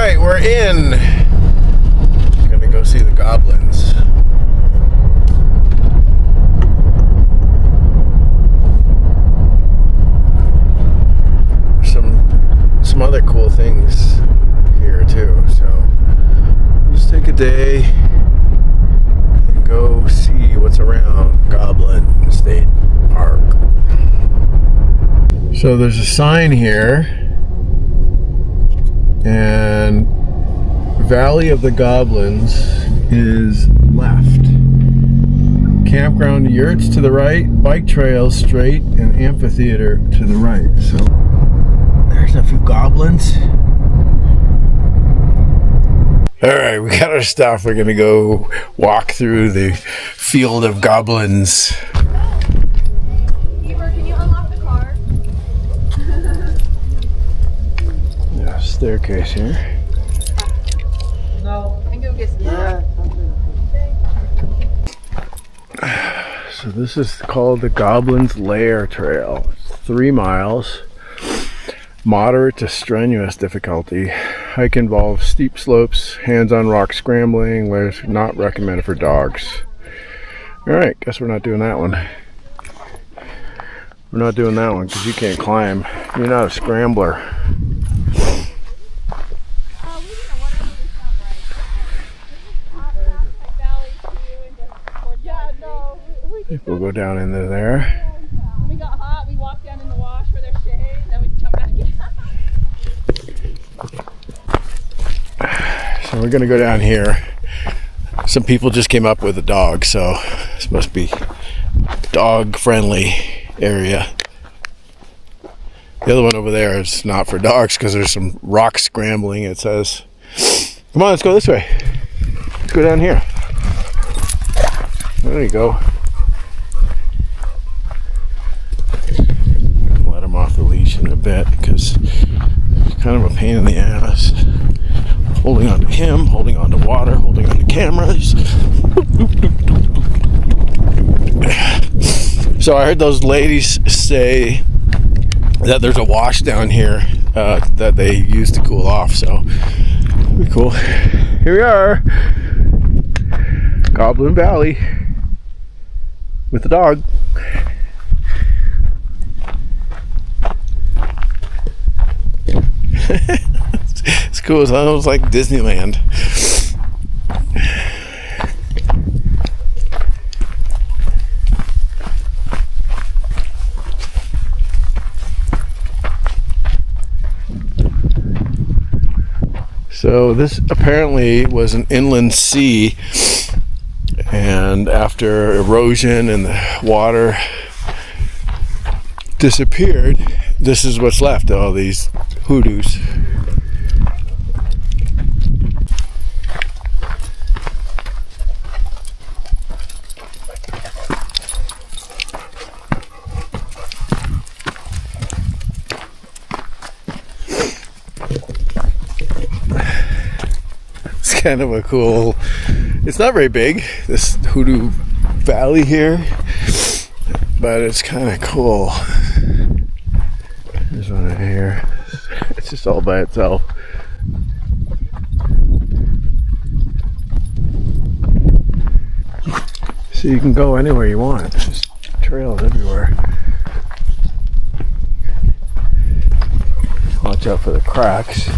right, we're in. Gonna go see the goblins. Some other cool things here too. So just take a day and go see what's around Goblin State Park. So there's a sign here, and Valley of the Goblins is left. Campground yurts to the right, bike trails straight, and amphitheater to the right. So there's a few goblins. Alright, we got our stuff. We're gonna go walk through the field of goblins. Beaver, can you unlock the car? Yeah, staircase here. No. And go get some. So this is called the Goblin's Lair Trail. It's 3 miles. Moderate to strenuous difficulty. Hike involves steep slopes, hands-on rock scrambling, where it's not recommended for dogs. Alright, guess we're not doing that one. We're not doing that one because you can't climb. You're not a scrambler. I think we'll go down into there. When we got hot, we walked down in the wash where there's shade, then we jump back in. So we're gonna go down here. Some people just came up with a dog, so this must be dog friendly area. The other one over there is not for dogs because there's some rock scrambling, it says. Come on, let's go this way. Let's go down here. There you go. Let him off the leash in a bit because it's kind of a pain in the ass. Holding on to him, holding on to water, holding on to cameras. So I heard those ladies say that there's a wash down here that they use to cool off, so that'd be cool. Here we are, Goblin Valley with the dog. It's cool. It sounds like Disneyland. So this apparently was an inland sea, and after erosion and the water disappeared, this is what's left, all these hoodoos. It's kind of a cool, it's not very big, this Hoodoo Valley here, but it's kind of cool. There's one right here. It's just all by itself. So you can go anywhere you want. There's just trails everywhere. Watch out for the cracks.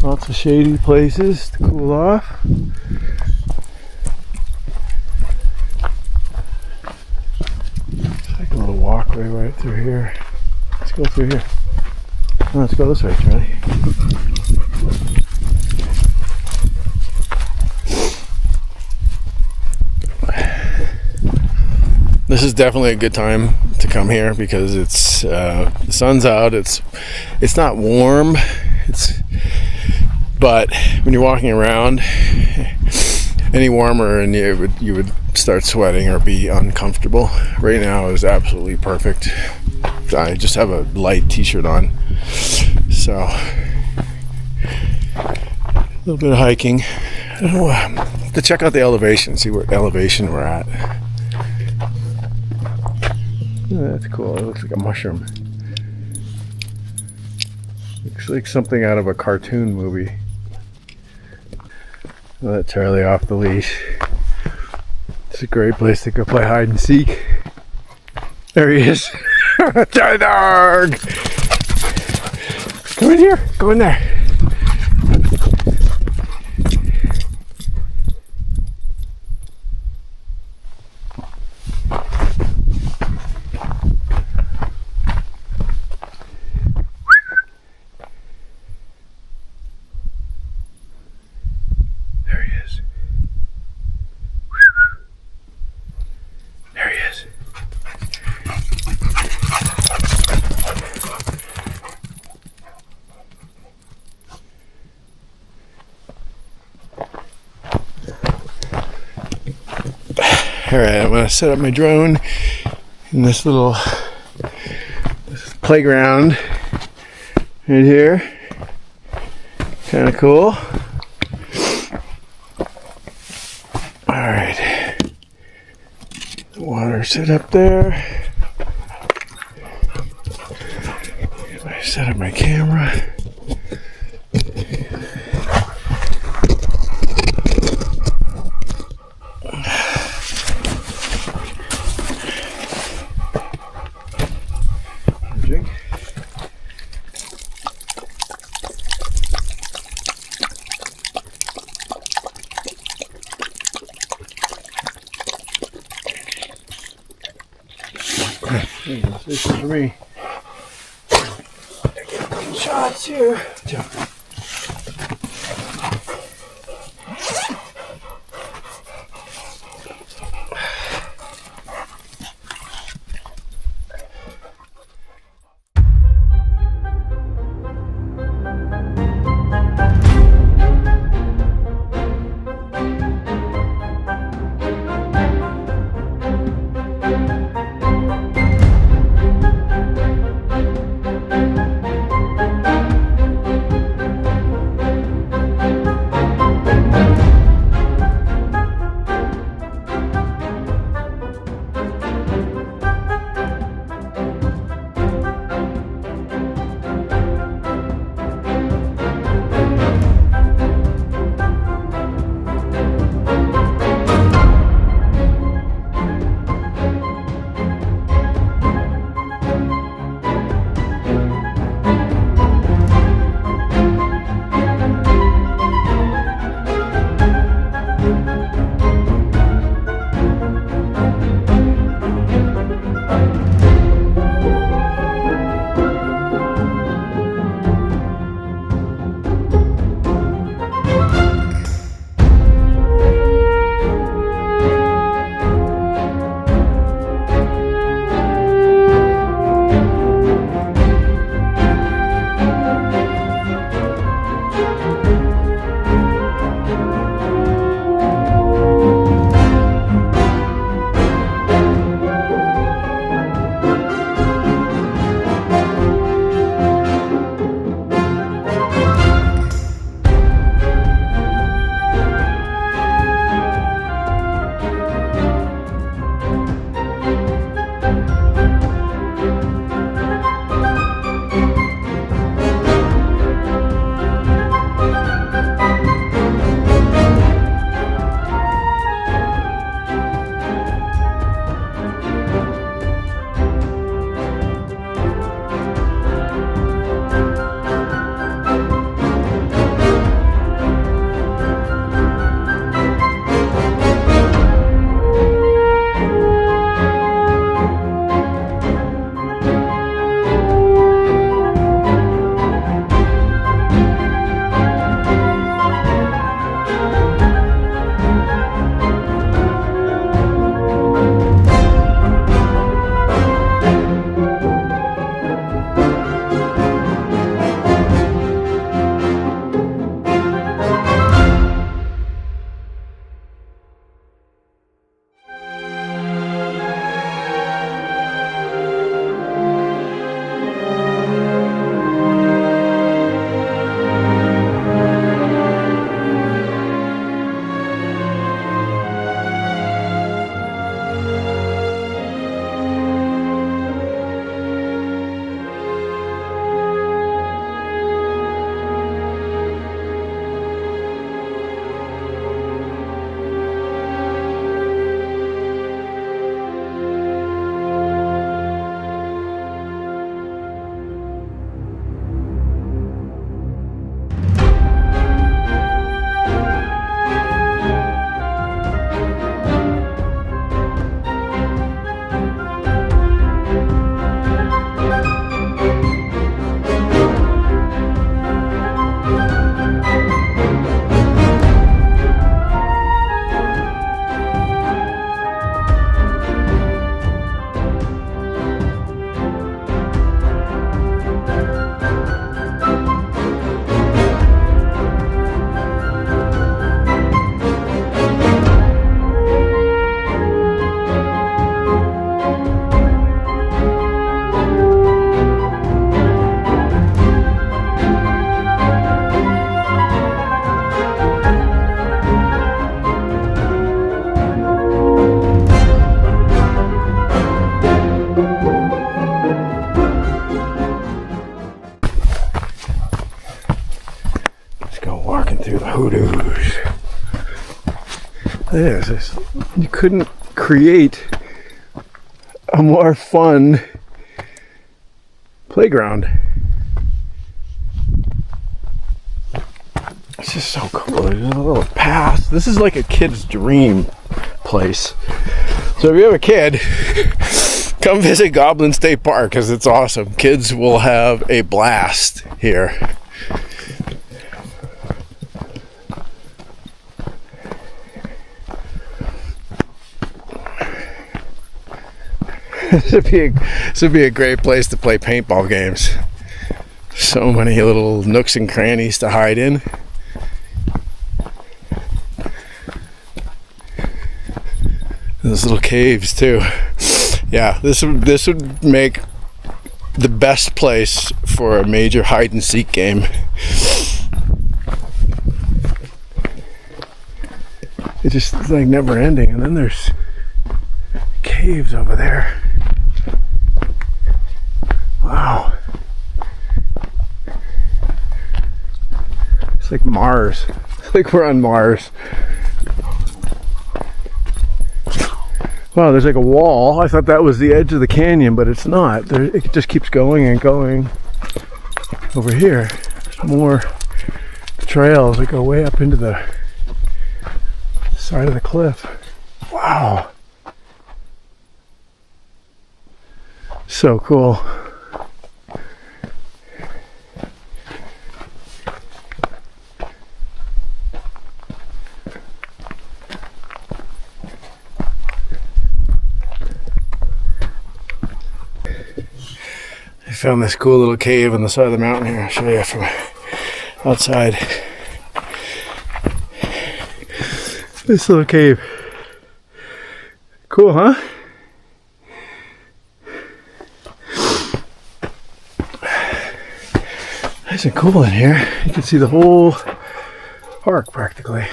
Lots of shady places to cool off. It's like a little walkway right through here. Let's go through here. No, let's go this way, Charlie. This is definitely a good time to come here because it's the sun's out. It's not warm. But when you're walking around any warmer, and you would start sweating or be uncomfortable. Right now is absolutely perfect. I just have a light t-shirt on, so a little bit of hiking. I don't know, to check out the elevation, see what elevation we're at. Oh, that's cool. It looks like a mushroom. Looks like something out of a cartoon movie. I'll let Charlie off the leash. It's a great place to go play hide and seek. There he is. Charlie dog! Come in here. Go in there. Alright, I'm going to set up my drone in this little playground right here. Kind of cool. Alright. The water set up there. I set up my camera. This is for me. Shots here. Jump. this. You couldn't create a more fun playground. It's just so cool. There's a little path. This is like a kid's dream place. So if you have a kid, come visit Goblin State Park because it's awesome. Kids will have a blast here. This would be a great place to play paintball games. So many little nooks and crannies to hide in. Those little caves too. Yeah, this would make the best place for a major hide and seek game. It's like never ending, and then there's caves over there. Wow. It's like Mars. It's like we're on Mars. Wow, there's like a wall. I thought that was the edge of the canyon, but it's not. It just keeps going and going. Over here, there's more trails that go way up into the side of the cliff. Wow. So cool. I found this cool little cave on the side of the mountain here. I'll show you from outside. This little cave. Cool, huh? Nice and cool in here. You can see the whole park practically.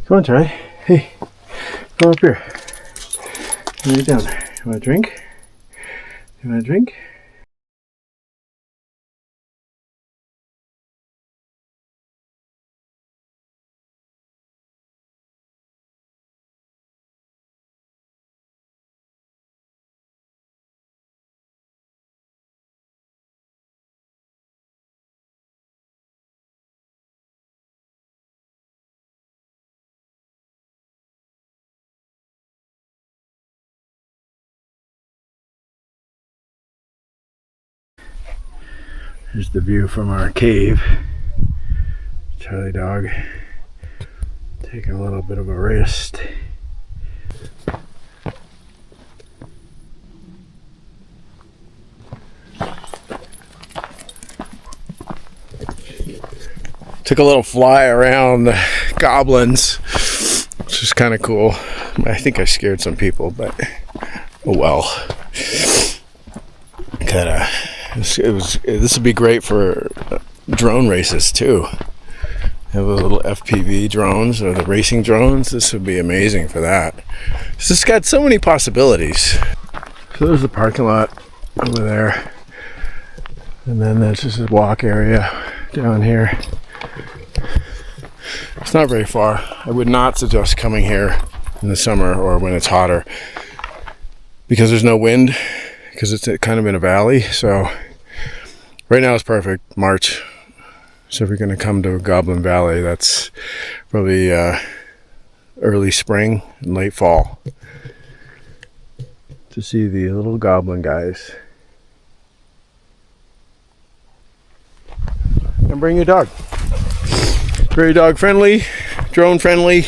Come on, Charlie. Hey, come up here. Lay down. You want a drink? You want a drink? Here's the view from our cave. Charlie dog taking a little bit of a rest. Took a little fly around the goblins, which is kind of cool. I think I scared some people, but oh well. This would be great for drone races too. Have those little FPV drones or the racing drones. This would be amazing for that. It's just got so many possibilities. So there's the parking lot over there, and then there's just a walk area down here. It's not very far. I would not suggest coming here in the summer or when it's hotter because there's no wind, because it's kind of in a valley. So right now it's perfect, March. So if you're going to come to Goblin Valley, that's probably early spring and late fall to see the little goblin guys. And bring your dog. Very dog friendly, drone friendly.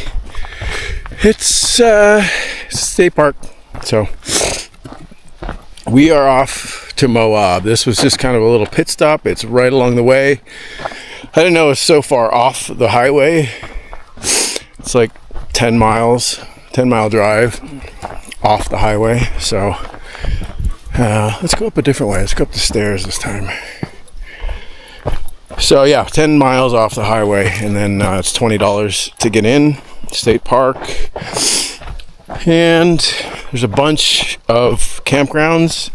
It's a state park. So we are off to Moab. This was just kind of a little pit stop. It's right along the way. I didn't know it's so far off the highway. It's like 10 mile drive off the highway. So let's go up a different way. Let's go up the stairs this time. So yeah, 10 miles off the highway, and then it's $20 to get in, state park. And there's a bunch of campgrounds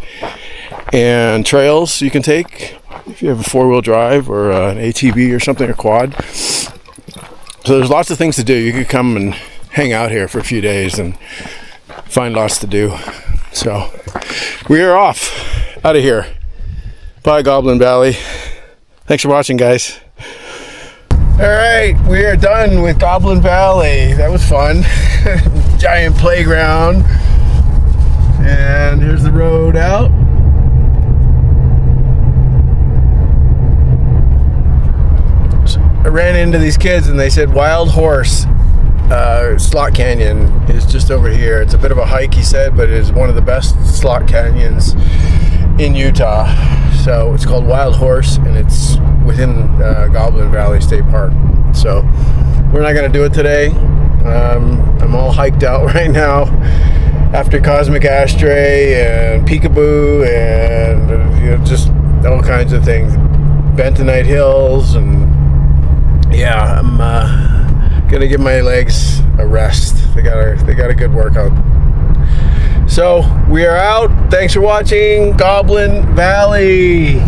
and trails you can take if you have a 4-wheel drive or an ATV or something, or quad. So there's lots of things to do. You could come and hang out here for a few days and find lots to do. So we are off out of here. Bye, Goblin Valley. Thanks for watching, guys. All right, we are done with Goblin Valley. That was fun. Giant playground. And here's the road out. So I ran into these kids and they said Wild Horse Slot Canyon is just over here. It's a bit of a hike, he said, but it is one of the best slot canyons in Utah. So it's called Wild Horse, and it's within Goblin Valley State Park. So we're not going to do it today. I'm all hiked out right now after Cosmic Ashtray and Peekaboo and just all kinds of things. Bentonite Hills, and yeah, I'm gonna give my legs a rest. They got a good workout. So we are out. Thanks for watching Goblin Valley.